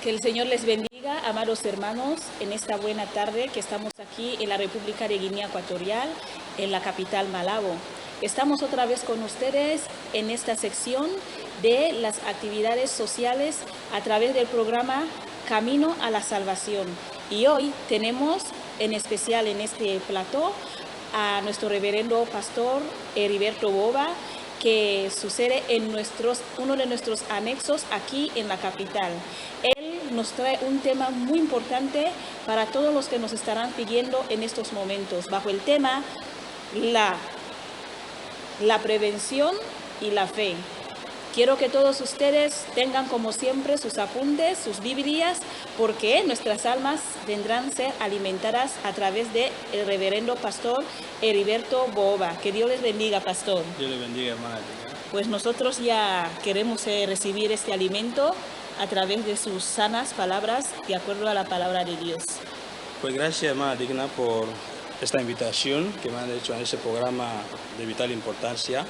Que el Señor les bendiga, amados hermanos, en esta buena tarde que estamos aquí en la República de Guinea Ecuatorial, en la capital Malabo. Estamos otra vez con ustedes en esta sección de las actividades sociales a través del programa Camino a la Salvación. Y hoy tenemos en especial en este plató a nuestro reverendo pastor Heriberto Boba, que sucede en uno de nuestros anexos aquí en la capital. Él nos trae un tema muy importante para todos los que nos estarán siguiendo en estos momentos, bajo el tema la prevención y la fe. Quiero que todos ustedes tengan como siempre sus apuntes, sus Biblias, porque nuestras almas vendrán a ser alimentadas a través del reverendo pastor Heriberto Boba. Que Dios les bendiga, pastor. Dios les bendiga, hermana. Pues nosotros ya queremos recibir este alimento a través de sus sanas palabras, de acuerdo a la palabra de Dios. Pues gracias, hermana Digna, por esta invitación que me han hecho a ese programa de vital importancia.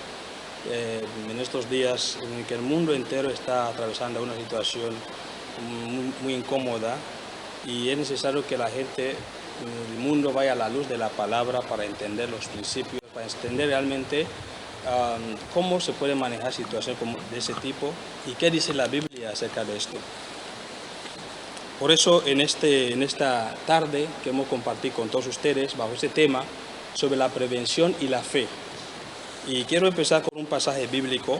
En estos días en que el mundo entero está atravesando una situación muy incómoda y es necesario que la gente del mundo vaya a la luz de la palabra para entender los principios, para entender realmente cómo se puede manejar situaciones de ese tipo y qué dice la Biblia acerca de esto. Por eso en esta tarde queremos compartir con todos ustedes bajo este tema sobre la prevención y la fe. Y quiero empezar con un pasaje bíblico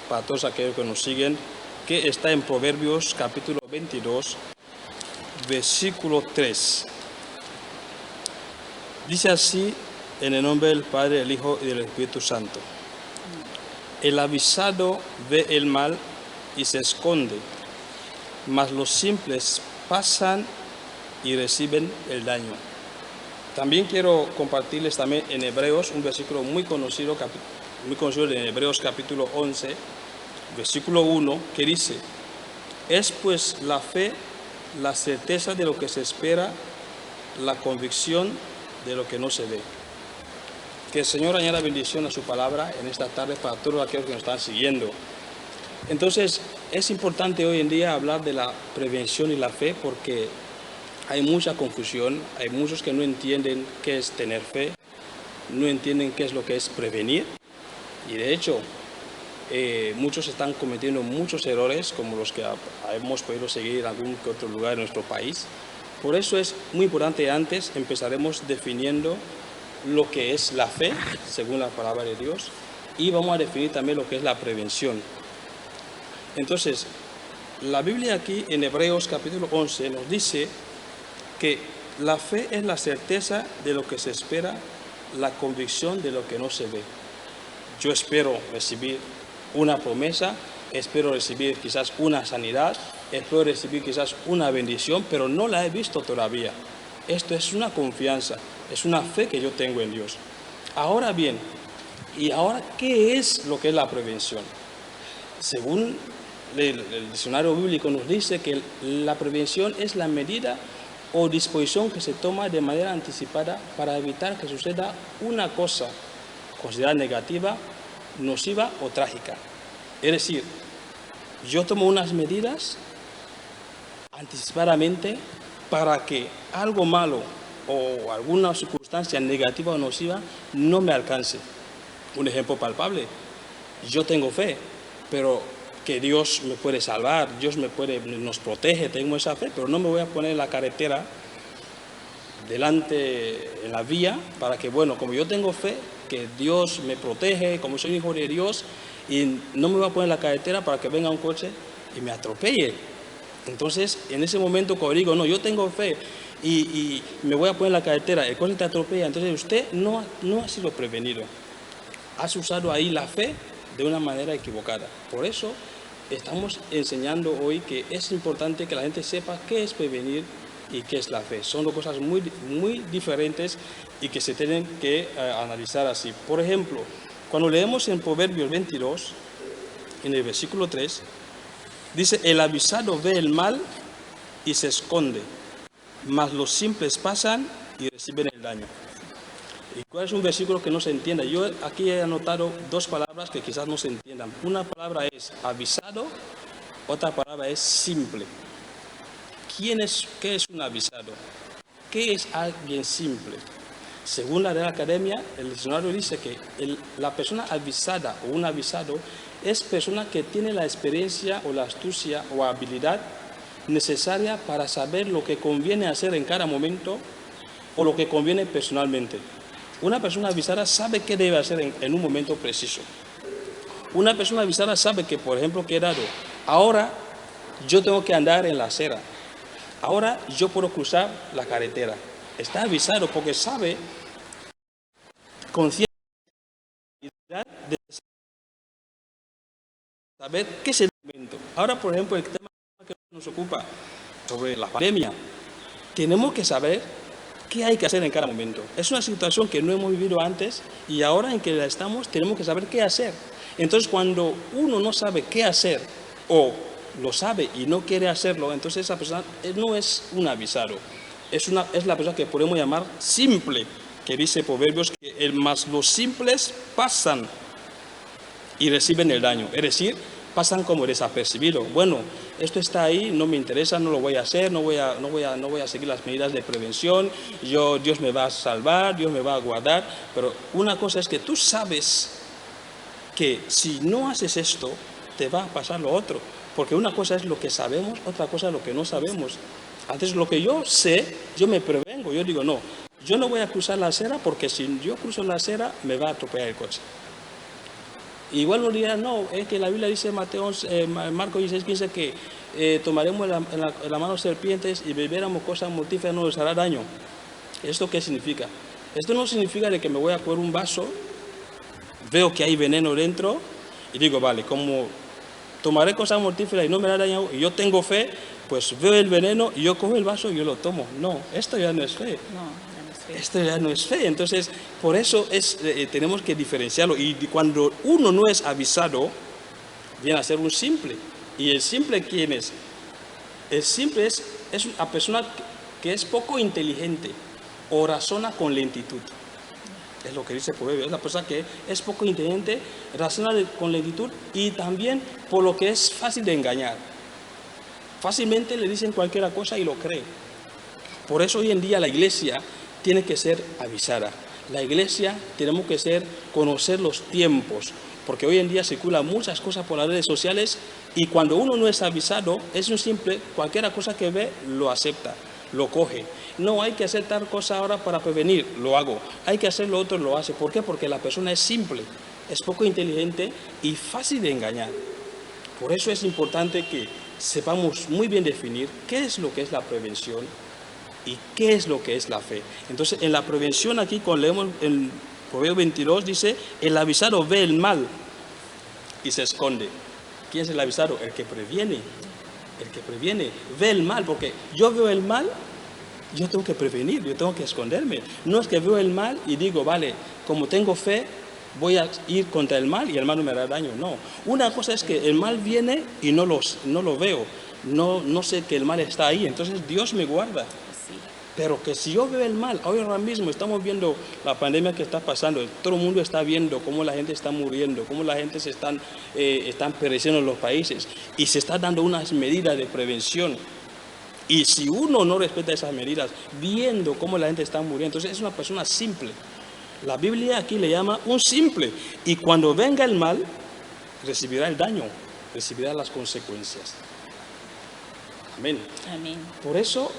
para todos aquellos que nos siguen, que está en Proverbios capítulo 22, versículo 3. Dice así, en el nombre del Padre, del Hijo y del Espíritu Santo. El avisado ve el mal y se esconde, mas los simples pasan y reciben el daño. También quiero compartirles también en Hebreos un versículo muy conocido en Hebreos capítulo 11, versículo 1, que dice: es pues la fe la certeza de lo que se espera, la convicción de lo que no se ve. Que el Señor añada bendición a su palabra en esta tarde para todos aquellos que nos están siguiendo. Entonces, es importante hoy en día hablar de la prevención y la fe porque hay mucha confusión, hay muchos que no entienden qué es tener fe, no entienden qué es lo que es prevenir y de hecho muchos están cometiendo muchos errores como los que hemos podido seguir en algún que otro lugar de nuestro país. Por eso es muy importante, antes empezaremos definiendo lo que es la fe, según la palabra de Dios, y vamos a definir también lo que es la prevención. Entonces, la Biblia aquí en Hebreos capítulo 11 nos dice que la fe es la certeza de lo que se espera, la convicción de lo que no se ve. Yo espero recibir una promesa, espero recibir quizás una sanidad, espero recibir quizás una bendición, pero no la he visto todavía. Esto es una confianza, es una fe que yo tengo en Dios. Ahora bien, ¿y ahora qué es lo que es la prevención? Según el diccionario bíblico nos dice que la prevención es la medida o disposición que se toma de manera anticipada para evitar que suceda una cosa considerada negativa, nociva o trágica. Es decir, yo tomo unas medidas anticipadamente para que algo malo o alguna circunstancia negativa o nociva no me alcance. Un ejemplo palpable, yo tengo fe, pero que Dios me puede salvar, Dios nos protege, tengo esa fe, pero no me voy a poner en la carretera delante en la vía para que, bueno, como yo tengo fe, que Dios me protege, como soy hijo de Dios, y no me voy a poner en la carretera para que venga un coche y me atropelle. Entonces, en ese momento cuando digo, no, yo tengo fe y me voy a poner en la carretera, el coche te atropella, entonces usted no ha sido prevenido. Has usado ahí la fe de una manera equivocada. Por eso estamos enseñando hoy que es importante que la gente sepa qué es prevenir y qué es la fe. Son dos cosas muy, muy diferentes y que se tienen que analizar así. Por ejemplo, cuando leemos en Proverbios 22, en el versículo 3, dice, el avisado ve el mal y se esconde, mas los simples pasan y reciben el daño. ¿Y cuál es un versículo que no se entienda? Yo aquí he anotado dos palabras que quizás no se entiendan. Una palabra es avisado, otra palabra es simple. ¿Qué es un avisado? ¿Qué es alguien simple? Según la Real Academia, el diccionario dice que la persona avisada o un avisado es persona que tiene la experiencia o la astucia o habilidad necesaria para saber lo que conviene hacer en cada momento o lo que conviene personalmente. Una persona avisada sabe qué debe hacer en un momento preciso. Una persona avisada sabe que, por ejemplo, que he dado, ahora yo tengo que andar en la acera, ahora yo puedo cruzar la carretera. Está avisado porque sabe con cierta de saber qué es el momento. Ahora, por ejemplo, el tema que nos ocupa sobre la pandemia, tenemos que saber qué hay que hacer en cada momento. Es una situación que no hemos vivido antes y ahora en que la estamos tenemos que saber qué hacer. Entonces, cuando uno no sabe qué hacer o lo sabe y no quiere hacerlo, entonces esa persona no es un avisado. Es la persona que podemos llamar simple, que dice Proverbios que más los simples pasan y reciben el daño. Es decir, pasan como desapercibidos. Bueno, esto está ahí, no me interesa, no lo voy a hacer, no voy a seguir las medidas de prevención, Dios me va a salvar, Dios me va a guardar. Pero una cosa es que tú sabes que si no haces esto, te va a pasar lo otro. Porque una cosa es lo que sabemos, otra cosa es lo que no sabemos. Antes lo que yo sé, yo me prevengo, yo digo, no, yo no voy a cruzar la acera porque si yo cruzo la acera me va a atropellar el coche. Igual nos dirán, no, es que la Biblia dice Marcos 16:15 que tomaremos en la mano serpientes y bebiéramos cosas mortíferas, no nos hará daño. ¿Esto qué significa? Esto no significa de que me voy a coger un vaso, veo que hay veneno dentro y digo, vale, como tomaré cosas mortíferas y no me hará daño y yo tengo fe, pues veo el veneno y yo cojo el vaso y yo lo tomo. No, esto ya no es fe. Esto ya no es fe. Entonces, por eso tenemos que diferenciarlo. Y cuando uno no es avisado, viene a ser un simple. ¿Y el simple quién es? El simple es una persona que es poco inteligente o razona con lentitud. Es lo que dice el proverbio. Es la persona que es poco inteligente, razona con lentitud y también por lo que es fácil de engañar. Fácilmente le dicen cualquier cosa y lo cree. Por eso hoy en día la iglesia tiene que ser avisada. La iglesia tenemos que conocer los tiempos, porque hoy en día circulan muchas cosas por las redes sociales y cuando uno no es avisado, es un simple, cualquier cosa que ve lo acepta, lo coge. No hay que hacer tal cosa ahora para prevenir, lo hago. Hay que hacer lo otro, lo hace. ¿Por qué? Porque la persona es simple, es poco inteligente y fácil de engañar. Por eso es importante que sepamos muy bien definir qué es lo que es la prevención y qué es lo que es la fe. Entonces, en la prevención aquí, cuando leemos el Proverbio 22, dice, el avisado ve el mal y se esconde. ¿Quién es el avisado? El que previene. El que previene, ve el mal, porque yo veo el mal, yo tengo que prevenir, yo tengo que esconderme. No es que veo el mal y digo, vale, como tengo fe, voy a ir contra el mal y el mal no me hará daño. No, una cosa es que el mal viene y no lo veo, no sé que el mal está ahí, entonces Dios me guarda. Pero que si yo veo el mal, ahora mismo estamos viendo la pandemia que está pasando, todo el mundo está viendo cómo la gente está muriendo, cómo la gente están pereciendo en los países y se están dando unas medidas de prevención. Y si uno no respeta esas medidas, viendo cómo la gente está muriendo, entonces es una persona simple. La Biblia aquí le llama un simple. Y cuando venga el mal, recibirá el daño, recibirá las consecuencias. Amén. Amén. Por eso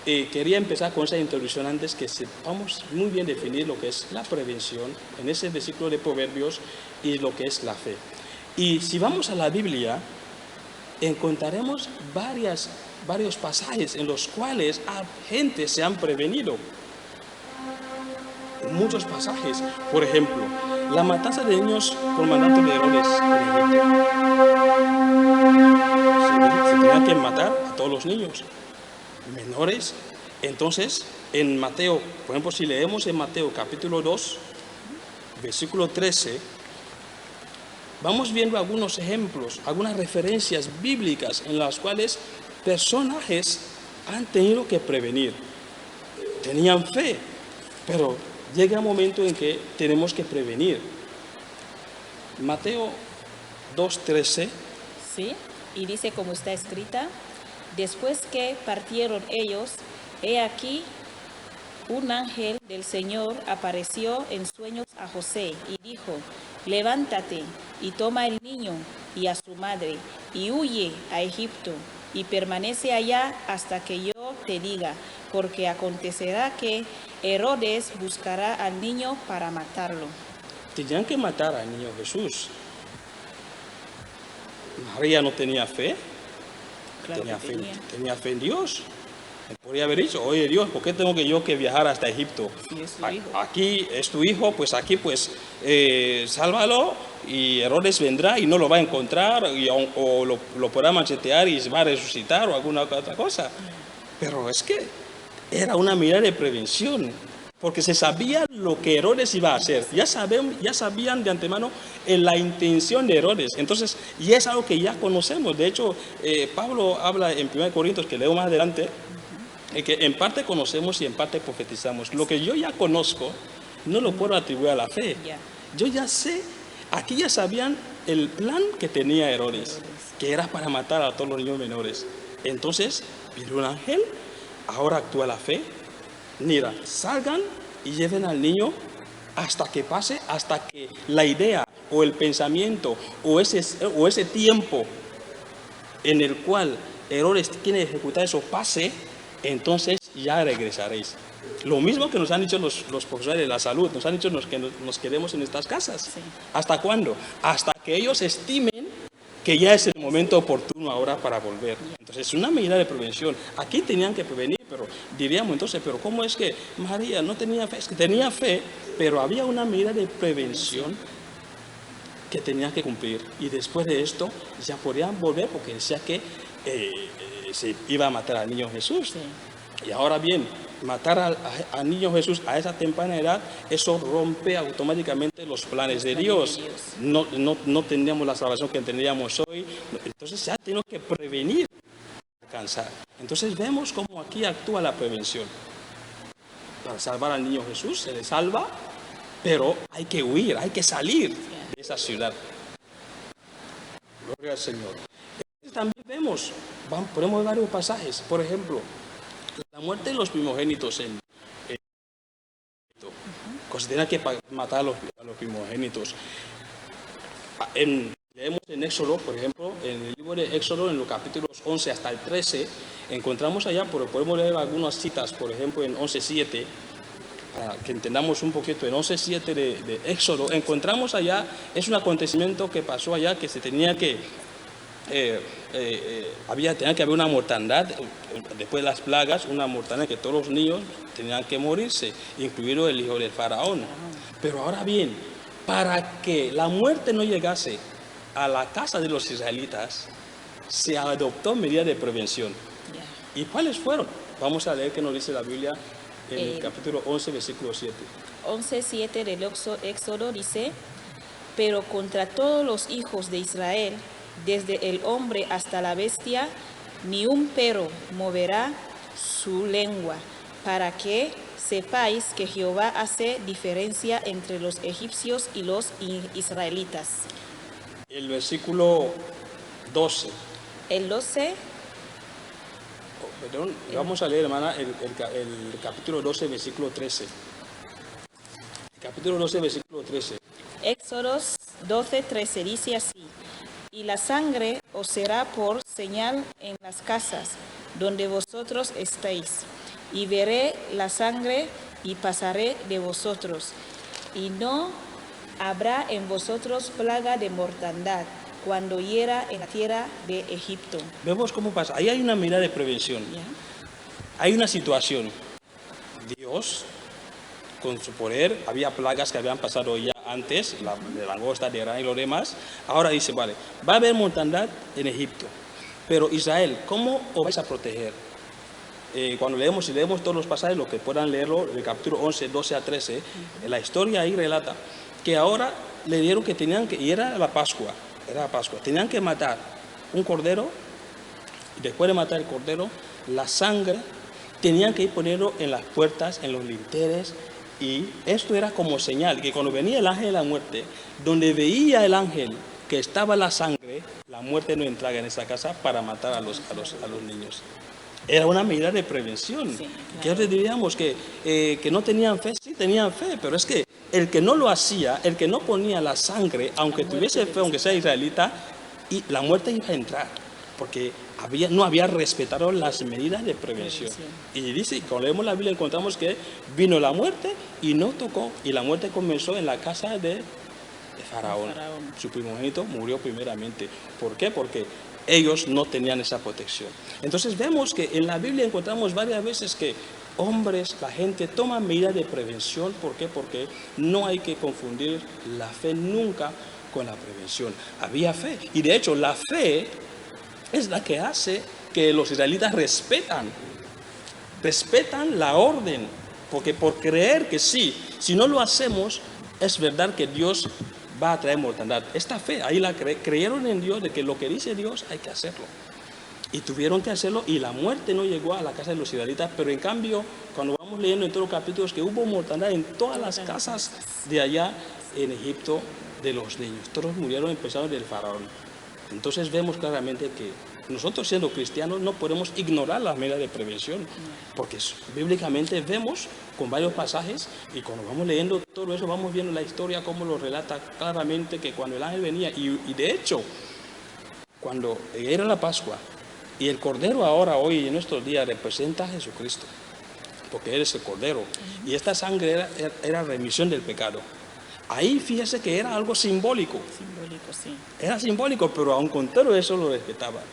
quería empezar con esa introducción antes que sepamos muy bien definir lo que es la prevención en ese versículo de Proverbios y lo que es la fe. Y si vamos a la Biblia, encontraremos varios pasajes en los cuales a gente se han prevenido. Muchos pasajes. Por ejemplo, la matanza de niños por mandato de Herodes en Egipto. Se tenía que matar a todos los niños menores. Entonces, en Mateo, por ejemplo, si leemos en Mateo capítulo 2, versículo 13, vamos viendo algunos ejemplos, algunas referencias bíblicas en las cuales personajes han tenido que prevenir. Tenían fe, pero llega un momento en que tenemos que prevenir. Mateo 2:13. Sí, y dice como está escrita, después que partieron ellos, he aquí, un ángel del Señor apareció en sueños a José y dijo, levántate y toma el niño y a su madre y huye a Egipto y permanece allá hasta que yo te diga, porque acontecerá que Herodes buscará al niño para matarlo. Tenían que matar al niño Jesús. María no tenía fe. Claro que Tenía fe en Dios. Podría haber dicho, oye Dios, ¿por qué tengo yo que viajar hasta Egipto? Sí, es su hijo. Aquí es tu hijo, pues aquí sálvalo y Herodes vendrá y no lo va a encontrar o lo podrá machetear y se va a resucitar o alguna otra cosa. Pero es que era una medida de prevención, porque se sabía lo que Herodes iba a hacer. Ya sabían de antemano la intención de Herodes. Entonces, y es algo que ya conocemos. De hecho, Pablo habla en 1 Corintios, que leo más adelante, que en parte conocemos y en parte profetizamos. Lo que yo ya conozco, no lo puedo atribuir a la fe. Yo ya sé, aquí ya sabían el plan que tenía Herodes, que era para matar a todos los niños menores. Entonces, viene un ángel, ahora actúa la fe. Mira, salgan y lleven al niño hasta que pase, hasta que la idea o el pensamiento o ese tiempo en el cual Herodes quiere ejecutar eso pase, entonces ya regresaréis. Lo mismo que nos han dicho los profesores de la salud, nos han dicho que nos quedemos en estas casas. Sí. ¿Hasta cuándo? Hasta que ellos estimen que ya es el momento oportuno ahora para volver. Entonces es una medida de prevención. Aquí tenían que prevenir, pero diríamos entonces, pero ¿cómo es que María no tenía fe? Es que tenía fe, pero había una medida de prevención que tenían que cumplir. Y después de esto ya podían volver porque decía que se iba a matar al niño Jesús. Sí. Y ahora bien, matar al niño Jesús a esa temprana edad, eso rompe automáticamente los planes de Dios. No tendríamos la salvación que tendríamos hoy. Entonces ya tenemos que prevenir, alcanzar. Entonces vemos cómo aquí actúa la prevención. Para salvar al niño Jesús, se le salva, pero hay que huir, hay que salir de esa ciudad. Gloria al Señor. También podemos ver varios pasajes. Por ejemplo, la muerte de los primogénitos en Egipto. Considera que matar a los primogénitos. Leemos en Éxodo, por ejemplo, en el libro de Éxodo, en los capítulos 11 hasta el 13, encontramos allá, pero podemos leer algunas citas, por ejemplo, en 11:7, para que entendamos un poquito, en 11:7 de Éxodo, encontramos allá, es un acontecimiento que pasó allá, que se tenía que tenía que haber una mortandad después de las plagas, una mortandad que todos los niños tenían que morirse, incluido el hijo del faraón. Pero ahora bien, para que la muerte no llegase a la casa de los israelitas, se adoptó medidas de prevención. ¿Y cuáles fueron? Vamos a leer qué nos dice la Biblia en el capítulo 11, versículo 7. 11:7 del Éxodo dice, pero contra todos los hijos de Israel, desde el hombre hasta la bestia, ni un pero moverá su lengua, para que sepáis que Jehová hace diferencia entre los egipcios y los israelitas. El versículo 12. El 12. Perdón, vamos a leer, hermana, el capítulo 12, versículo 13. El capítulo 12, versículo 13. Éxodos 12:13 dice así. Y la sangre os será por señal en las casas donde vosotros estéis. Y veré la sangre y pasaré de vosotros. Y no habrá en vosotros plaga de mortandad cuando hiera en la tierra de Egipto. Vemos cómo pasa. Ahí hay una medida de prevención. Hay una situación. Dios, con su poder, había plagas que habían pasado ya antes, de langosta, de rana y lo demás. Ahora dice, vale, va a haber mortandad en Egipto. Pero Israel, ¿cómo os vais a proteger? Cuando leemos todos los pasajes, los que puedan leerlo, del capítulo 11, 12 a 13, la historia ahí relata que ahora le dieron que tenían que, y era la Pascua, tenían que matar un cordero, y después de matar el cordero, la sangre, tenían que ir ponerlo en las puertas, en los linteles, y esto era como señal, que cuando venía el ángel de la muerte, donde veía el ángel que estaba la sangre, la muerte no entraba en esa casa para matar a los niños. Era una medida de prevención. Sí, claro. Que diríamos que no tenían fe, sí tenían fe, pero es que el que no lo hacía, el que no ponía la sangre, aunque tuviese fe, aunque sea israelita, y la muerte iba a entrar, porque no había respetado las medidas de prevención. Y dice, cuando leemos la Biblia encontramos que vino la muerte y no tocó, y la muerte comenzó en la casa de Faraón. Su primogénito murió primeramente. ¿Por qué? Porque ellos no tenían esa protección. Entonces vemos que en la Biblia encontramos varias veces que hombres, la gente toma medidas de prevención. ¿Por qué? Porque no hay que confundir la fe nunca con la prevención. Había fe, y de hecho la fe es la que hace que los israelitas respetan la orden, porque por creer que sí, si no lo hacemos, es verdad que Dios va a traer mortandad. Esta fe, ahí la creyeron en Dios, de que lo que dice Dios hay que hacerlo. Y tuvieron que hacerlo, y la muerte no llegó a la casa de los israelitas, pero en cambio, cuando vamos leyendo en todos los capítulos, que hubo mortandad en todas las casas de allá en Egipto de los niños. Todos murieron, empezando del faraón. Entonces vemos claramente que nosotros, siendo cristianos, no podemos ignorar las medidas de prevención, porque bíblicamente vemos con varios pasajes, y cuando vamos leyendo todo eso, vamos viendo la historia, cómo lo relata claramente, que cuando el ángel venía, y de hecho, cuando era la Pascua, y el Cordero ahora, hoy, en nuestros días, representa a Jesucristo, porque Él es el Cordero, y esta sangre era remisión del pecado. Ahí fíjese que era algo simbólico. Sí. Era simbólico, pero aun con todo eso lo respetaban.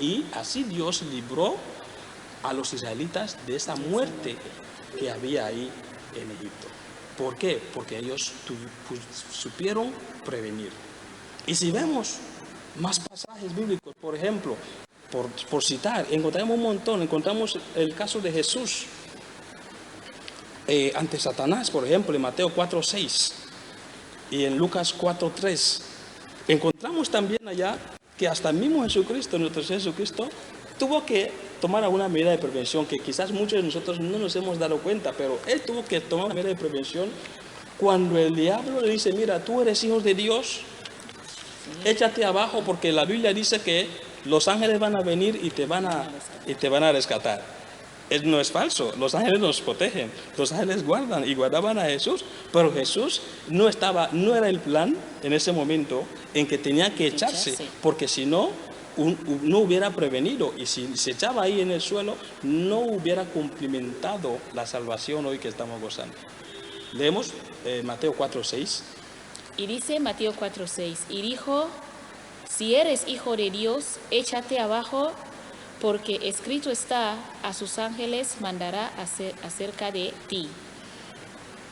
Y así Dios libró a los israelitas de esa muerte que había ahí en Egipto. ¿Por qué? Porque ellos supieron prevenir. Y si vemos más pasajes bíblicos, por ejemplo, por citar, encontramos un montón. Encontramos el caso de Jesús ante Satanás, por ejemplo, en Mateo 4:6 y en Lucas 4:3. Encontramos también allá que hasta el mismo Jesucristo, nuestro Señor Jesucristo, tuvo que tomar alguna medida de prevención, que quizás muchos de nosotros no nos hemos dado cuenta, pero Él tuvo que tomar una medida de prevención cuando el diablo le dice: mira, tú eres hijo de Dios, échate abajo, porque la Biblia dice que los ángeles van a venir y te van a rescatar. No es falso, los ángeles nos protegen, los ángeles guardan y guardaban a Jesús, pero Jesús no era el plan en ese momento en que tenía que echarse, porque si no, no hubiera prevenido, y si se echaba ahí en el suelo, no hubiera cumplimentado la salvación hoy que estamos gozando. Leemos Mateo 4:6. Y dice Mateo 4:6, y dijo: si eres hijo de Dios, échate abajo, porque escrito está: a sus ángeles mandará acerca de ti,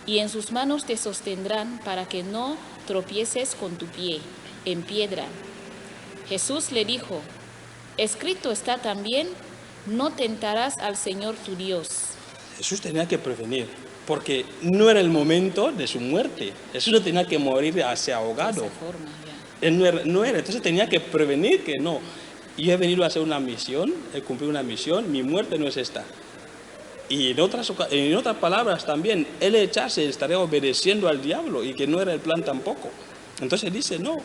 y en sus manos te sostendrán para que no tropieces con tu pie en piedra. Jesús le dijo: escrito está también: no tentarás al Señor tu Dios. Jesús tenía que prevenir, porque no era el momento de su muerte. Jesús no tenía que morir ahogado. De esa forma, ya. Él no era, entonces tenía que prevenir que no. Yo he venido a hacer una misión, he cumplido una misión, mi muerte no es esta. Y en otras palabras también, él echarse estaría obedeciendo al diablo, y que no era el plan tampoco. Entonces dice: no,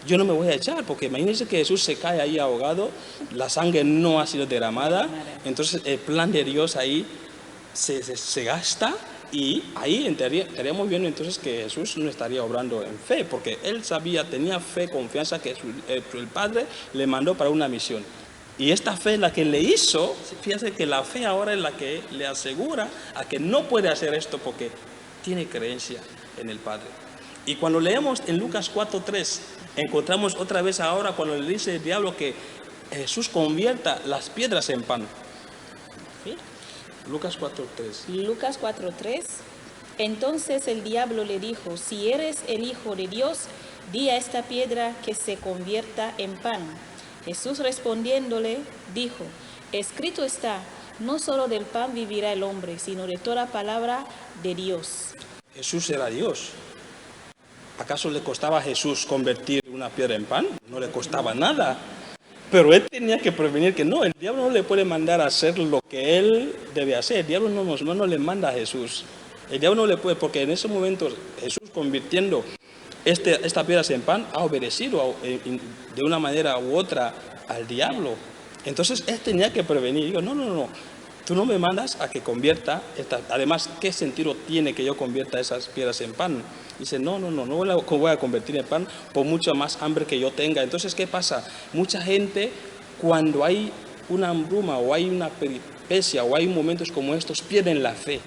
yo no me voy a echar, porque imagínense que Jesús se cae ahí ahogado, la sangre no ha sido derramada, entonces el plan de Dios ahí se gasta. Y ahí estaríamos viendo entonces que Jesús no estaría obrando en fe, porque él tenía fe, confianza que el Padre le mandó para una misión. Y esta fe es la que le hizo, fíjense que la fe ahora es la que le asegura a que no puede hacer esto, porque tiene creencia en el Padre. Y cuando leemos en Lucas 4:3, encontramos otra vez ahora cuando le dice el diablo que Jesús convierta las piedras en pan. ¿Sí? Lucas 4:3. Lucas 4:3. Entonces el diablo le dijo: si eres el Hijo de Dios, di a esta piedra que se convierta en pan. Jesús respondiéndole dijo: escrito está: no solo del pan vivirá el hombre, sino de toda palabra de Dios. Jesús era Dios. ¿Acaso le costaba a Jesús convertir una piedra en pan? No le costaba nada. Pero él tenía que prevenir que no, el diablo no le puede mandar a hacer lo que él debe hacer. El diablo no le manda a Jesús. El diablo no le puede, porque en ese momento Jesús, convirtiendo esta piedra en pan, ha obedecido de una manera u otra al diablo. Entonces él tenía que prevenir. Digo, no, tú no me mandas a que convierta además, ¿qué sentido tiene que yo convierta esas piedras en pan? Dice, no voy a convertir en pan por mucha más hambre que yo tenga. Entonces, ¿qué pasa? Mucha gente, cuando hay una hambruna o hay una peripecia o hay momentos como estos, pierden la fe,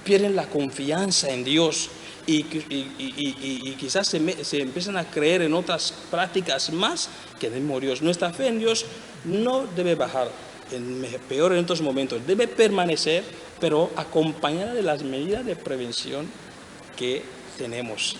pierden la confianza en Dios y quizás se empiezan a creer en otras prácticas más que en el mismo Dios. Nuestra fe en Dios no debe bajar, peor en estos momentos, debe permanecer, pero acompañada de las medidas de prevención que tenemos.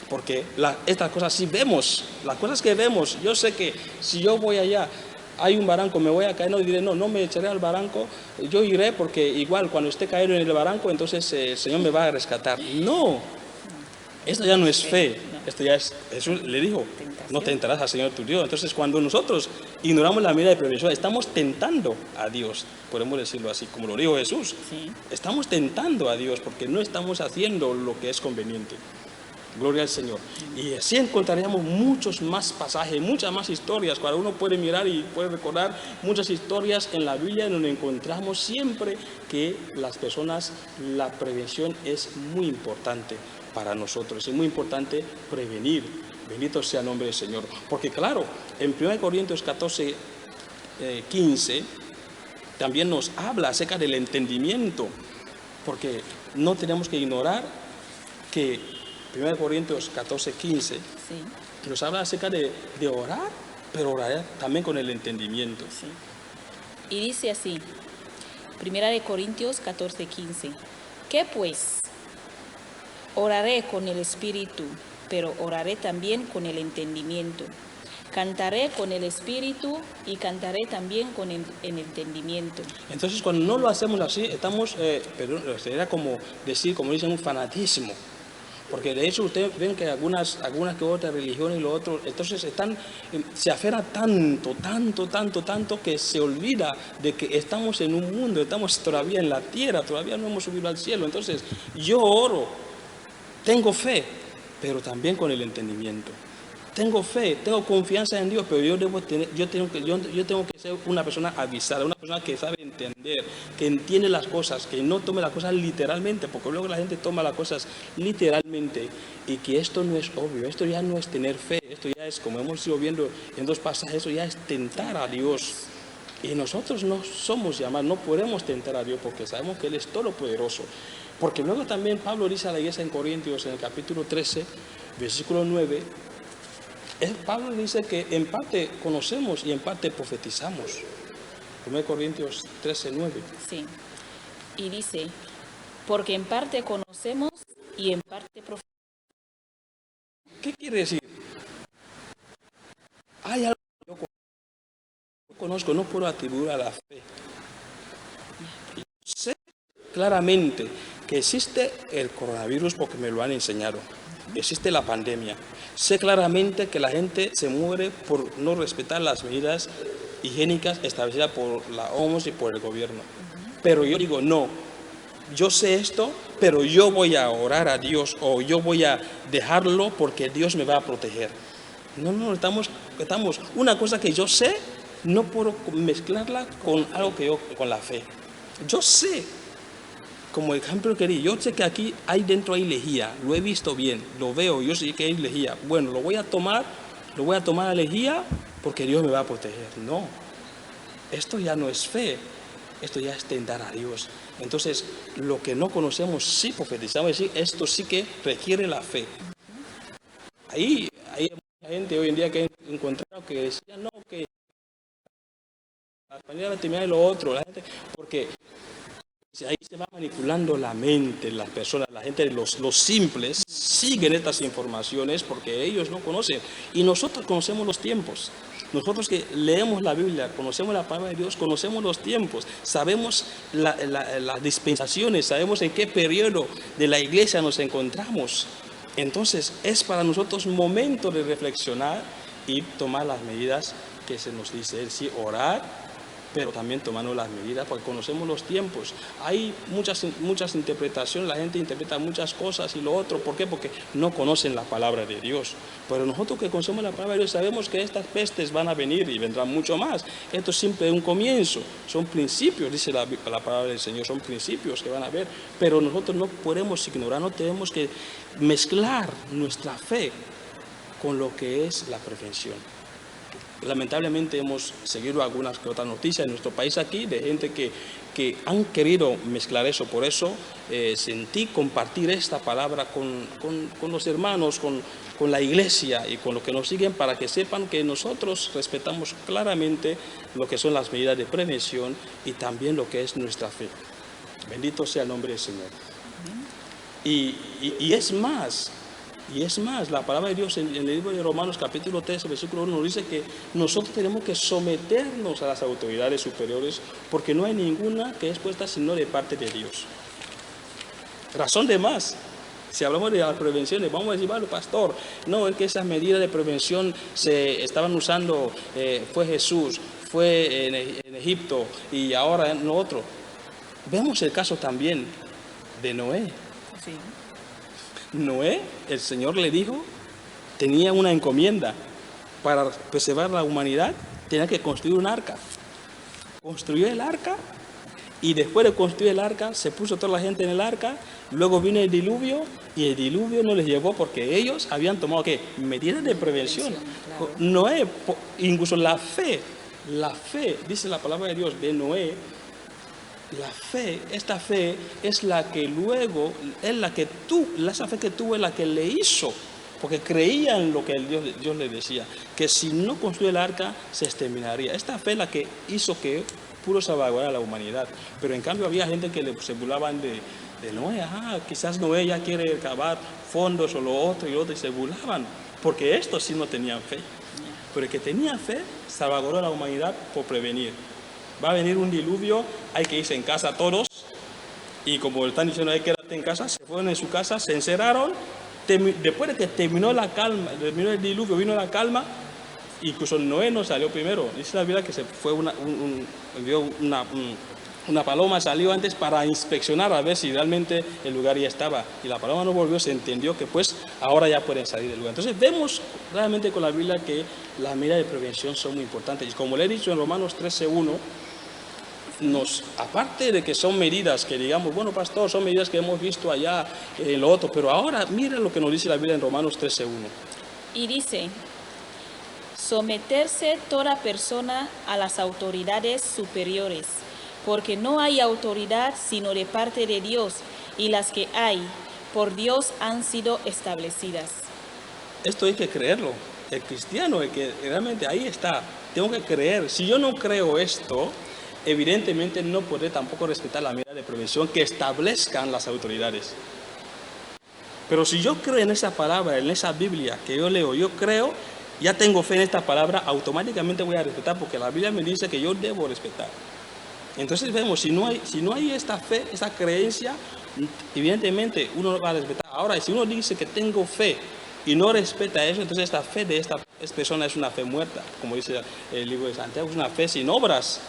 Porque estas cosas sí vemos, las cosas que vemos. Yo sé que si yo voy allá, hay un barranco, me voy a caer, no diré, no me echaré al barranco, yo iré porque igual cuando esté caído en el barranco, entonces el Señor me va a rescatar. No, esto ya no es fe, esto ya es, Jesús le dijo, no tentarás al Señor tu Dios. Entonces cuando nosotros ignoramos la medida de prevención, estamos tentando a Dios, podemos decirlo así, como lo dijo Jesús. Sí. Estamos tentando a Dios porque no estamos haciendo lo que es conveniente. Gloria al Señor. Y así encontraríamos muchos más pasajes, muchas más historias. Cuando uno puede mirar y puede recordar muchas historias en la Biblia en donde encontramos siempre que las personas, la prevención es muy importante para nosotros. Es muy importante prevenir. Bendito sea el nombre del Señor. Porque claro, en 1 Corintios 14, 15, también nos habla acerca del entendimiento. Porque no tenemos que ignorar que 1 Corintios 14, 15, Sí. nos habla acerca de orar, pero orar también con el entendimiento. Sí. Y dice así, 1 Corintios 14, 15. ¿Qué pues? Oraré con el espíritu, pero oraré también con el entendimiento. Cantaré con el espíritu y cantaré también con el entendimiento. Entonces, cuando no lo hacemos así, estamos, sería como decir, como dicen, un fanatismo. Porque de hecho ustedes ven que algunas que otras religiones y lo otro, entonces se aferra tanto que se olvida de que estamos en un mundo, estamos todavía en la tierra, todavía no hemos subido al cielo. Entonces yo oro, tengo fe, pero también con el entendimiento. Tengo fe, tengo confianza en Dios, pero yo tengo que ser una persona avisada, una persona que sabe entender, que entiende las cosas, que no tome las cosas literalmente, porque luego la gente toma las cosas literalmente y que esto no es obvio, esto ya no es tener fe, esto ya es, como hemos ido viendo en dos pasajes, eso ya es tentar a Dios. Y nosotros no somos llamados, no podemos tentar a Dios porque sabemos que Él es todopoderoso. Porque luego también Pablo dice a la iglesia en Corintios, en el capítulo 13, versículo 9, Pablo dice que en parte conocemos y en parte profetizamos. 1 Corintios 13, 9. Sí. Y dice, porque en parte conocemos y en parte profetizamos. ¿Qué quiere decir? Hay algo que yo conozco, no puedo atribuir a la fe. Yo sé claramente que existe el coronavirus porque me lo han enseñado. Existe la pandemia. Sé claramente que la gente se muere por no respetar las medidas higiénicas establecidas por la OMS y por el gobierno. Pero yo digo, no, yo sé esto, pero yo voy a orar a Dios o yo voy a dejarlo porque Dios me va a proteger. No, estamos una cosa que yo sé, no puedo mezclarla con algo con la fe. Yo sé. Como ejemplo que di, yo sé que aquí dentro hay lejía, lo he visto bien, lo veo, yo sé que hay lejía. Bueno, lo voy a tomar a lejía porque Dios me va a proteger. No, esto ya no es fe, esto ya es tentar a Dios. Entonces, lo que no conocemos sí profetizamos, sí, esto sí que requiere la fe. Hay mucha gente hoy en día que he encontrado que decía, no, que la manera de terminar lo otro, la gente, porque ahí se va manipulando la mente, las personas, la gente, los simples, siguen estas informaciones porque ellos no conocen. Y nosotros conocemos los tiempos. Nosotros que leemos la Biblia, conocemos la palabra de Dios, conocemos los tiempos, sabemos las dispensaciones, sabemos en qué periodo de la iglesia nos encontramos. Entonces es para nosotros momento de reflexionar y tomar las medidas que se nos dice. Es decir, orar, pero también tomando las medidas, porque conocemos los tiempos. Hay muchas interpretaciones, la gente interpreta muchas cosas y lo otro. ¿Por qué? Porque no conocen la palabra de Dios. Pero nosotros que conocemos la palabra de Dios sabemos que estas pestes van a venir y vendrán mucho más. Esto es siempre un comienzo, son principios, dice la palabra del Señor, son principios que van a haber. Pero nosotros no podemos ignorar, no tenemos que mezclar nuestra fe con lo que es la prevención. Lamentablemente hemos seguido algunas que otras noticias en nuestro país aquí de gente que han querido mezclar eso. Por eso sentí compartir esta palabra con los hermanos, con la iglesia y con los que nos siguen, para que sepan que nosotros respetamos claramente lo que son las medidas de prevención y también lo que es nuestra fe. Bendito sea el nombre del Señor. Y es más, la palabra de Dios en el libro de Romanos capítulo 13, versículo 1 nos dice que nosotros tenemos que someternos a las autoridades superiores, porque no hay ninguna que es puesta sino de parte de Dios. Razón de más, si hablamos de la prevención, le vamos a decir, vale, pastor, no, es que esas medidas de prevención se estaban usando, fue Jesús, fue en Egipto y ahora en lo otro. Vemos el caso también de Noé. Sí. Noé, el Señor le dijo, tenía una encomienda para preservar la humanidad, tenía que construir un arca. Construyó el arca y después de construir el arca se puso toda la gente en el arca. Luego vino el diluvio y el diluvio no les llevó porque ellos habían tomado ¿qué? Medidas de prevención. Claro. Noé, incluso la fe, dice la palabra de Dios de Noé. La fe, esta fe es la que luego, esa fe que tuvo es la que le hizo, porque creía en lo que Dios le decía, que si no construye el arca se exterminaría. Esta fe es la que hizo que pudo salvaguardar a la humanidad. Pero en cambio había gente que se burlaban de Noé. Quizás Noé ya quiere cavar fondos o lo otro y se burlaban, porque estos sí no tenían fe. Pero el que tenía fe salvaguardó a la humanidad por prevenir. Va a venir un diluvio, hay que irse en casa todos. Y como están diciendo, hay que quedarte en casa, se fueron en su casa, se encerraron. Después de que terminó el diluvio, vino la calma. Incluso Noé no salió primero. Dice la Biblia que se fue una paloma, salió antes para inspeccionar a ver si realmente el lugar ya estaba. Y la paloma no volvió, se entendió que pues ahora ya pueden salir del lugar. Entonces vemos realmente con la Biblia que las medidas de prevención son muy importantes. Y como le he dicho en Romanos 13:1, aparte de que son medidas que digamos, bueno, pastor, son medidas que hemos visto allá en lo otro, pero ahora mira lo que nos dice la Biblia en Romanos 13:1. Y dice, someterse toda persona a las autoridades superiores, porque no hay autoridad sino de parte de Dios, y las que hay por Dios han sido establecidas. Esto hay que creerlo. El cristiano, el que realmente ahí está, tengo que creer. Si yo no creo esto, evidentemente no podré tampoco respetar la medida de prevención que establezcan las autoridades. Pero si yo creo en esa palabra, en esa Biblia que yo leo, yo creo, ya tengo fe en esta palabra, automáticamente voy a respetar, porque la Biblia me dice que yo debo respetar. Entonces vemos, si no hay esta fe, esta creencia, evidentemente uno no va a respetar. Ahora, si uno dice que tengo fe y no respeta eso, entonces esta fe de esta persona es una fe muerta, como dice el libro de Santiago, es una fe sin obras.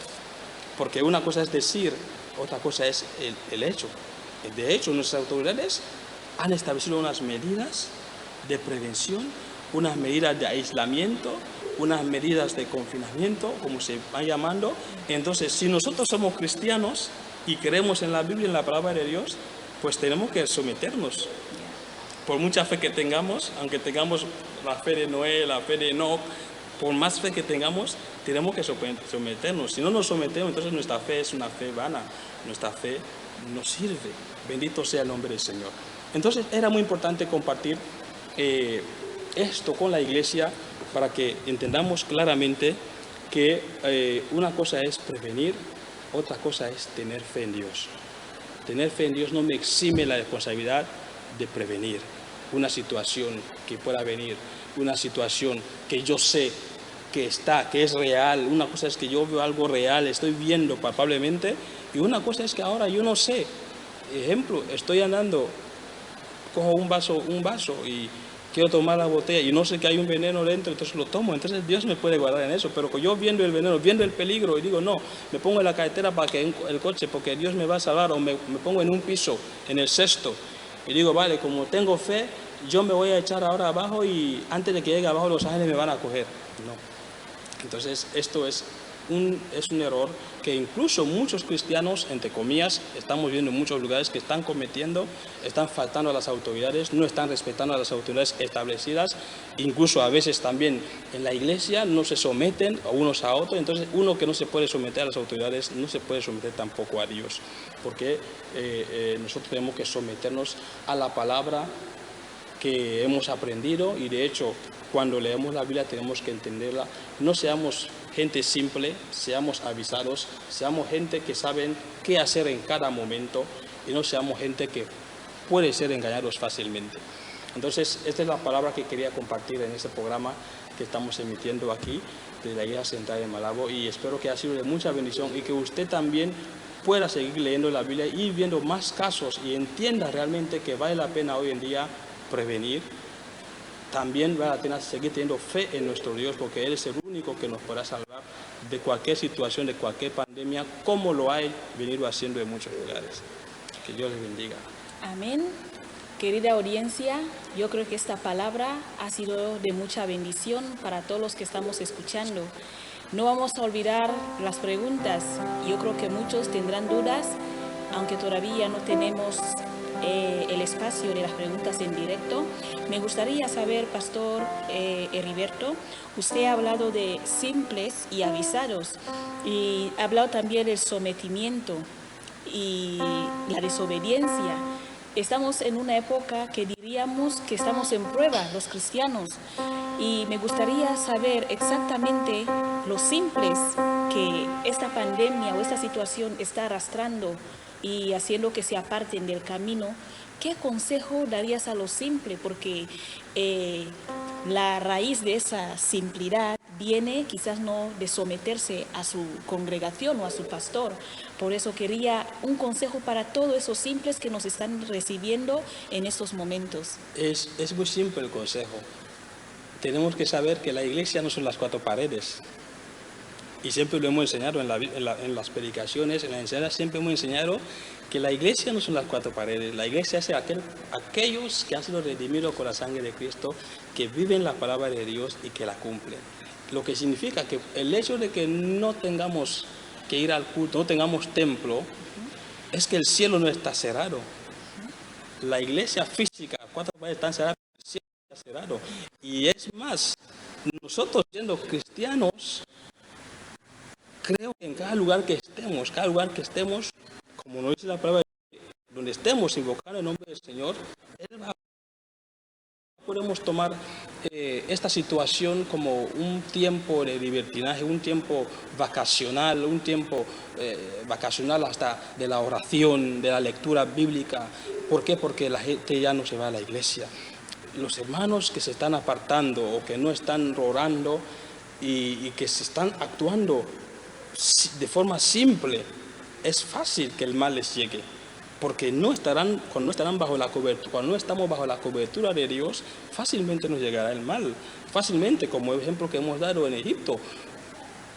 Porque una cosa es decir, otra cosa es el hecho. De hecho, nuestras autoridades han establecido unas medidas de prevención, unas medidas de aislamiento, unas medidas de confinamiento, como se van llamando. Entonces, si nosotros somos cristianos y creemos en la Biblia, en la palabra de Dios, pues tenemos que someternos. Por mucha fe que tengamos, aunque tengamos la fe de Noé, la fe de Enoc, por más fe que tengamos, tenemos que someternos. Si no nos sometemos, entonces nuestra fe es una fe vana. Nuestra fe no sirve. Bendito sea el nombre del Señor. Entonces era muy importante compartir esto con la iglesia para que entendamos claramente que una cosa es prevenir, otra cosa es tener fe en Dios. Tener fe en Dios no me exime la responsabilidad de prevenir una situación que pueda venir, una situación que yo sé que es real. Una cosa es que yo veo algo real, estoy viendo palpablemente, y una cosa es que ahora yo no sé. Ejemplo, estoy andando cojo un vaso y quiero tomar la botella y no sé que hay un veneno dentro, entonces lo tomo. Entonces Dios me puede guardar en eso, pero yo viendo el veneno, viendo el peligro y digo, no, me pongo en la carretera para que el coche, porque Dios me va a salvar, o me pongo en un piso, en el sexto, y digo, vale, como tengo fe, yo me voy a echar ahora abajo y antes de que llegue abajo los ángeles me van a coger. No. Entonces esto es un error que incluso muchos cristianos, entre comillas, estamos viendo en muchos lugares que están cometiendo, están faltando a las autoridades, no están respetando a las autoridades establecidas, incluso a veces también en la iglesia no se someten a unos a otros. Entonces uno que no se puede someter a las autoridades no se puede someter tampoco a Dios, porque nosotros tenemos que someternos a la palabra que hemos aprendido, y de hecho cuando leemos la Biblia tenemos que entenderla. No seamos gente simple, seamos avisados, seamos gente que saben qué hacer en cada momento y no seamos gente que puede ser engañados fácilmente. Entonces esta es la palabra que quería compartir en este programa que estamos emitiendo aquí de la Iglesia Central de Malabo, y espero que haya sido de mucha bendición y que usted también pueda seguir leyendo la Biblia y viendo más casos y entienda realmente que vale la pena hoy en día prevenir. También vale la pena seguir teniendo fe en nuestro Dios, porque Él es el único que nos podrá salvar de cualquier situación, de cualquier pandemia, como lo ha venido haciendo en muchos lugares. Que Dios les bendiga. Amén. Querida audiencia, yo creo que esta palabra ha sido de mucha bendición para todos los que estamos escuchando. No vamos a olvidar las preguntas. Yo creo que muchos tendrán dudas, aunque todavía no tenemos el espacio de las preguntas en directo. Me gustaría saber, Pastor Heriberto, usted ha hablado de simples y avisados, y ha hablado también del sometimiento y la desobediencia. Estamos en una época que diríamos que estamos en prueba, los cristianos, y me gustaría saber exactamente los simples que esta pandemia o esta situación está arrastrando y haciendo que se aparten del camino. ¿Qué consejo darías a los simples? Porque la raíz de esa simplicidad viene quizás no de someterse a su congregación o a su pastor. Por eso quería un consejo para todos esos simples que nos están recibiendo en estos momentos. Es muy simple el consejo. Tenemos que saber que la iglesia no son las cuatro paredes. Y siempre lo hemos enseñado en las predicaciones, en la enseñanza, siempre hemos enseñado que la iglesia no son las cuatro paredes. La iglesia es aquellos que han sido redimidos con la sangre de Cristo, que viven la palabra de Dios y que la cumplen. Lo que significa que el hecho de que no tengamos que ir al culto, no tengamos templo, es que el cielo no está cerrado. La iglesia física, cuatro paredes están cerradas, el cielo está cerrado. Y es más, nosotros siendo cristianos, creo que en cada lugar que estemos, como nos dice la palabra, donde estemos invocando el nombre del Señor, podemos tomar esta situación como un tiempo de libertinaje, un tiempo vacacional, hasta de la oración, de la lectura bíblica. ¿Por qué? Porque la gente ya no se va a la iglesia. Los hermanos que se están apartando o que no están orando y que se están actuando de forma simple, es fácil que el mal les llegue, porque cuando no estamos bajo la cobertura de Dios, fácilmente nos llegará el mal. Fácilmente, como el ejemplo que hemos dado en Egipto,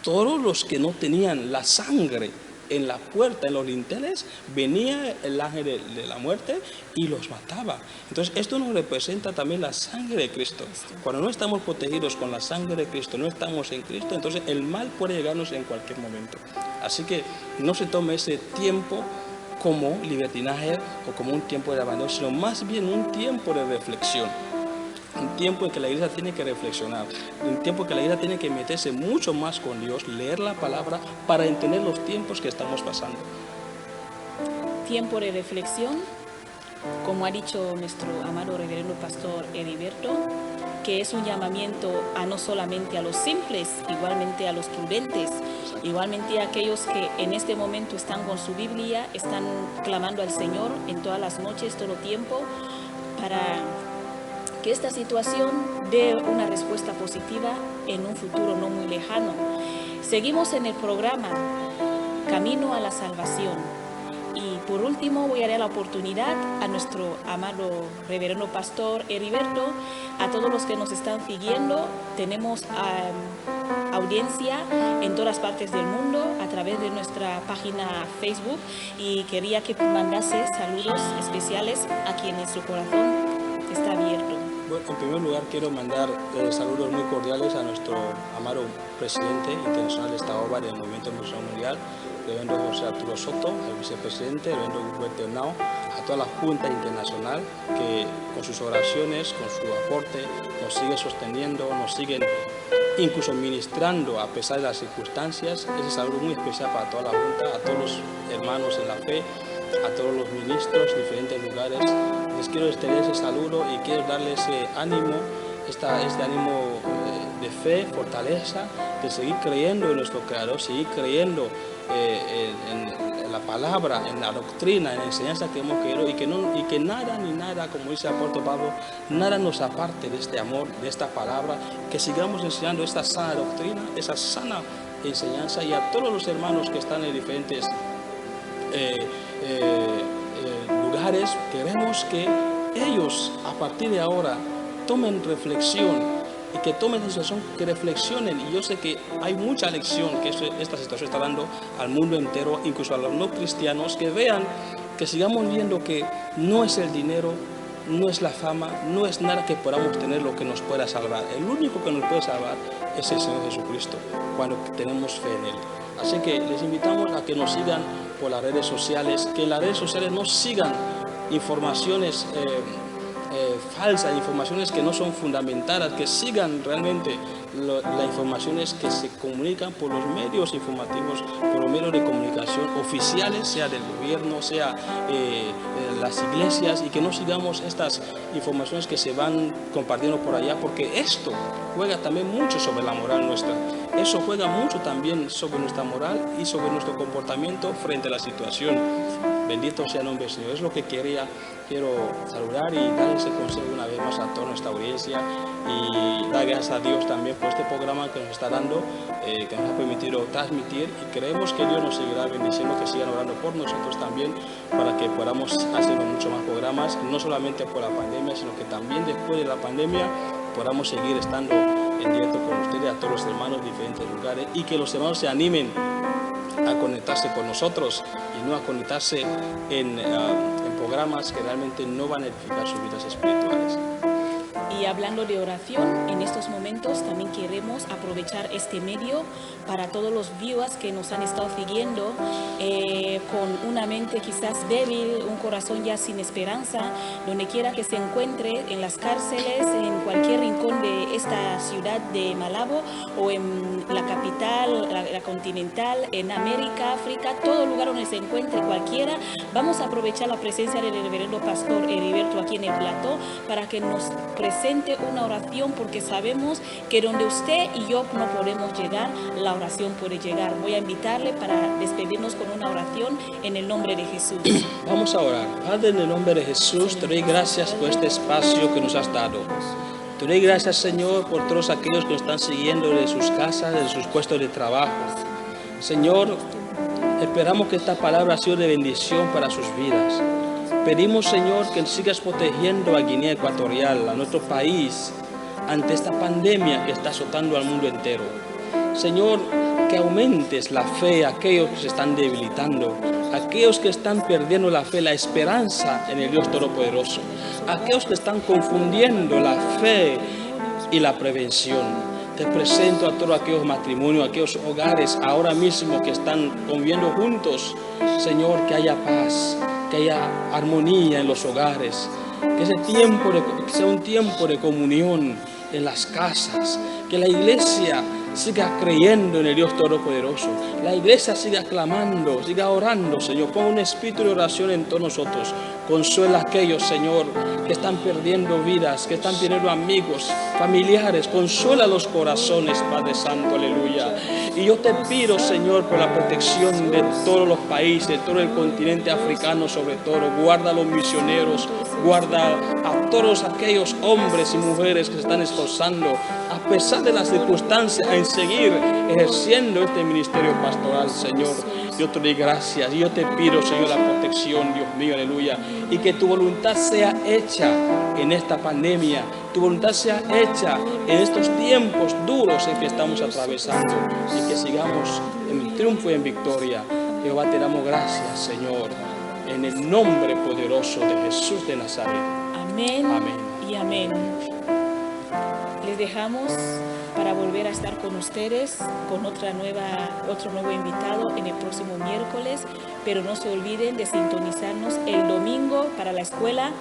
todos los que no tenían la sangre en la puerta, en los dinteles, venía el ángel de la muerte y los mataba. Entonces esto nos representa también la sangre de Cristo. Cuando no estamos protegidos con la sangre de Cristo, no estamos en Cristo, entonces el mal puede llegarnos en cualquier momento. Así que no se tome ese tiempo como libertinaje o como un tiempo de abandono, sino más bien un tiempo de reflexión. Un tiempo en que la iglesia tiene que reflexionar, un tiempo en que la iglesia tiene que meterse mucho más con Dios, leer la palabra para entender los tiempos que estamos pasando. Tiempo de reflexión, como ha dicho nuestro amado reverendo pastor Heriberto, que es un llamamiento a no solamente a los simples, igualmente a los prudentes, igualmente a aquellos que en este momento están con su Biblia, están clamando al Señor en todas las noches, todo el tiempo, para que esta situación dé una respuesta positiva en un futuro no muy lejano. Seguimos en el programa Camino a la Salvación y por último, voy a dar la oportunidad a nuestro amado reverendo pastor Heriberto, a todos los que nos están siguiendo. Tenemos audiencia en todas partes del mundo a través de nuestra página Facebook y quería que mandase saludos especiales a quienes su corazón está abierto. Bueno, en primer lugar quiero mandar saludos muy cordiales a nuestro amado presidente internacional de esta obra del Movimiento Misionero Mundial, el reverendo José Arturo Soto, el vicepresidente, el reverendo Gilberto Henao, a toda la Junta Internacional que con sus oraciones, con su aporte, nos sigue sosteniendo, nos siguen incluso ministrando a pesar de las circunstancias. Ese saludo muy especial para toda la Junta, a todos los hermanos en la fe, a todos los ministros de diferentes lugares. Les quiero extender ese saludo y quiero darles ese ánimo, este ánimo de fe, fortaleza, de seguir creyendo en nuestro Creador, seguir creyendo en la palabra, en la doctrina, en la enseñanza que hemos querido y que nada ni nada, como dice el apóstol Pablo, nada nos aparte de este amor, de esta palabra, que sigamos enseñando esta sana doctrina, esa sana enseñanza, y a todos los hermanos que están en diferentes lugares, queremos que ellos a partir de ahora tomen reflexión y que tomen esa situación, que reflexionen. Y yo sé que hay mucha lección que esta situación está dando al mundo entero, incluso a los no cristianos, que vean, que sigamos viendo que no es el dinero, no es la fama, no es nada que podamos tener lo que nos pueda salvar. El único que nos puede salvar es el Señor Jesucristo, cuando tenemos fe en Él. Así que les invitamos a que nos sigan por las redes sociales, que en las redes sociales no sigan informaciones falsas, informaciones que no son fundamentadas, que sigan realmente las informaciones que se comunican por los medios informativos, por los medios de comunicación oficiales, sea del gobierno, sea las iglesias, y que no sigamos estas informaciones que se van compartiendo por allá, porque esto juega también mucho sobre la moral nuestra. Eso juega mucho también sobre nuestra moral y sobre nuestro comportamiento frente a la situación. Bendito sea el nombre del Señor. Es lo que quiero saludar y dar ese consejo una vez más a toda nuestra audiencia, y dar gracias a Dios también por este programa que nos está dando, que nos ha permitido transmitir, y creemos que Dios nos seguirá bendiciendo, que sigan orando por nosotros también, para que podamos hacer muchos más programas, no solamente por la pandemia, sino que también después de la pandemia podamos seguir estando en directo con ustedes, a todos los hermanos de diferentes lugares, y que los hermanos se animen a conectarse con nosotros y no a conectarse en programas que realmente no van a edificar sus vidas espirituales. Y hablando de oración, en estos momentos también queremos aprovechar este medio para todos los viewers que nos han estado siguiendo con una mente quizás débil, un corazón ya sin esperanza, donde quiera que se encuentre, en las cárceles, en cualquier rincón de esta ciudad de Malabo o en la capital, la continental, en América, África, todo lugar donde se encuentre cualquiera. Vamos a aprovechar la presencia del reverendo pastor Heriberto aquí en el plató para que nos presente una oración, porque sabemos que donde usted y yo no podemos llegar, la oración puede llegar. Voy a invitarle para despedirnos con una oración en el nombre de Jesús. Vamos a orar. Padre, en el nombre de Jesús, te doy gracias por este espacio que nos has dado. Te doy gracias, Señor, por todos aquellos que nos están siguiendo de sus casas, de sus puestos de trabajo. Señor, esperamos que esta palabra ha sido de bendición para sus vidas. Pedimos, Señor, que sigas protegiendo a Guinea Ecuatorial, a nuestro país, ante esta pandemia que está azotando al mundo entero. Señor, que aumentes la fe a aquellos que se están debilitando, a aquellos que están perdiendo la fe, la esperanza en el Dios Todopoderoso, a aquellos que están confundiendo la fe y la prevención. Te presento a todos aquellos matrimonios, a aquellos hogares ahora mismo que están conviviendo juntos. Señor, que haya paz, que haya armonía en los hogares, que ese tiempo sea un tiempo de comunión en las casas, que la iglesia siga creyendo en el Dios Todopoderoso, la iglesia siga clamando, siga orando, Señor. Pon un espíritu de oración en todos nosotros. Consuela a aquellos, Señor, que están perdiendo vidas, que están perdiendo amigos, familiares. Consuela los corazones, Padre Santo, aleluya. Y yo te pido, Señor, por la protección de todos los países, de todo el continente africano, sobre todo. Guarda a los misioneros, guarda a todos aquellos hombres y mujeres que se están esforzando a pesar de las circunstancias, en seguir ejerciendo este ministerio pastoral, Señor. Yo te doy gracias y yo te pido, Señor, la protección, Dios mío, aleluya. Y que tu voluntad sea hecha en esta pandemia, tu voluntad sea hecha en estos tiempos duros en que estamos atravesando y que sigamos en triunfo y en victoria. Jehová, te damos gracias, Señor, en el nombre poderoso de Jesús de Nazaret. Amén, Amén. y amén. Les dejamos para volver a estar con ustedes con otro nuevo invitado en el próximo miércoles, pero no se olviden de sintonizarnos el domingo para la escuela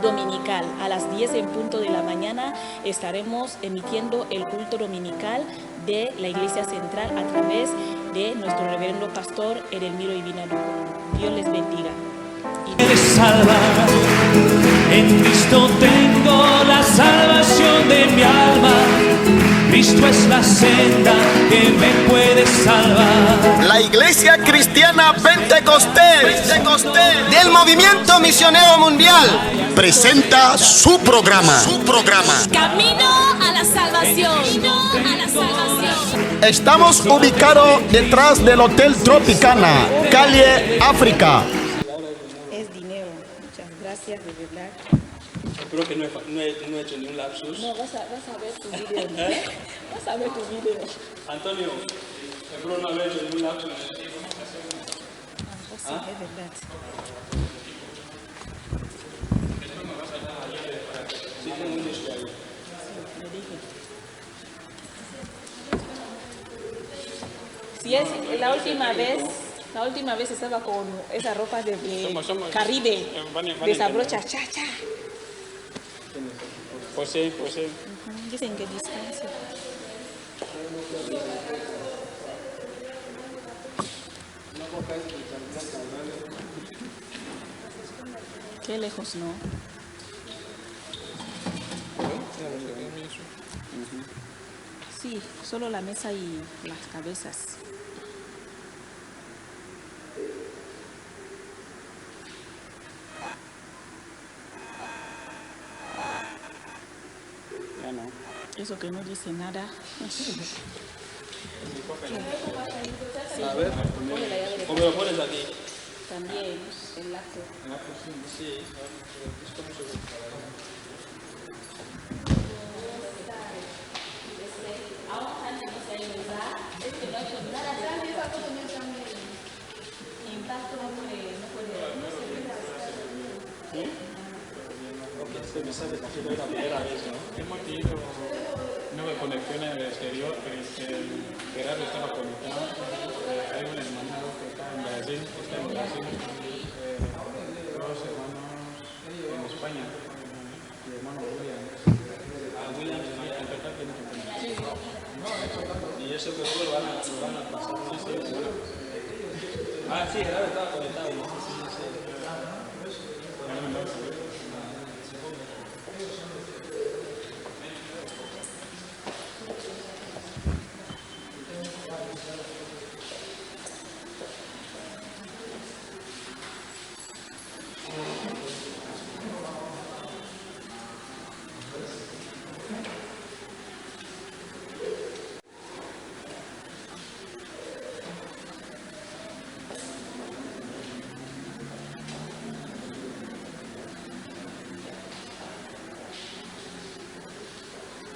dominical. A las 10 en punto de la mañana estaremos emitiendo el culto dominical de la Iglesia Central a través de nuestro reverendo pastor Edelmiro Ibina Lugo. Dios les bendiga. Eres salva, en Cristo tengo la salvación de mi alma. Cristo es la senda que me puede salvar. La Iglesia Cristiana Pentecostés del Movimiento Misionero Mundial presenta su programa. Camino a la salvación. Estamos ubicados detrás del Hotel Tropicana, calle África. Es dinero. Muchas gracias, de verdad. Espero que no he hecho ningún lapsus. No, vas a ver tu video. Vas a ver tu video. Antonio, espero no haber hecho ningún lapsus. Sí, es verdad. Sí, tengo un disco ahí. Le dije. Si es la última vez estaba con esa ropa de Caribe, desabrocha, cha. Pues sí. Dicen que distancia. Qué lejos, ¿no? Sí, solo la mesa y las cabezas. Ya no. Eso que no dice nada. A ver, ¿cómo lo pones aquí? También el lazo. Sí. Hemos tenido 9 conexiones al exterior, pero Gerardo estaba conectado. Hay un hermano que está en Brasil, dos hermanos en España, y el hermano William. William tiene que empezar, tiene que conectar. Y eso que luego lo van a pasar. Sí, Gerardo estaba conectado. Sí.